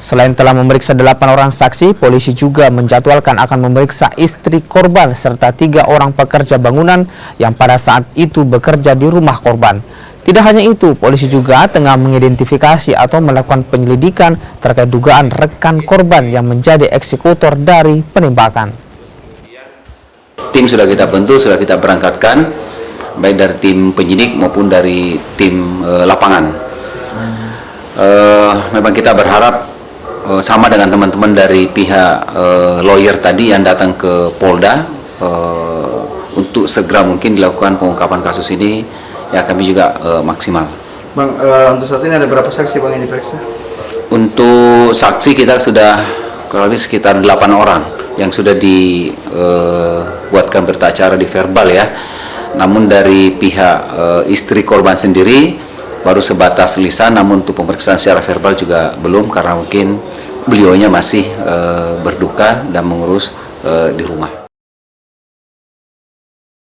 Selain telah memeriksa 8 orang saksi, polisi juga menjadwalkan akan memeriksa istri korban serta 3 orang pekerja bangunan yang pada saat itu bekerja di rumah korban. Tidak hanya itu, polisi juga tengah mengidentifikasi atau melakukan penyelidikan terkait dugaan rekan korban yang menjadi eksekutor dari penembakan. Tim sudah kita bentuk, sudah kita berangkatkan, baik dari tim penyidik maupun dari tim lapangan. Memang kita berharap sama dengan teman-teman dari pihak lawyer tadi yang datang ke Polda untuk segera mungkin dilakukan pengungkapan kasus ini, ya kami juga maksimal. Bang, untuk saat ini ada berapa saksi Bang yang diperiksa? Untuk saksi kita sudah kurang lebih sekitar 8 orang yang sudah dibuatkan berita acara di verbal ya. Namun dari pihak istri korban sendiri baru sebatas lisan, namun untuk pemeriksaan secara verbal juga belum karena mungkin beliaunya masih berduka dan mengurus di rumah.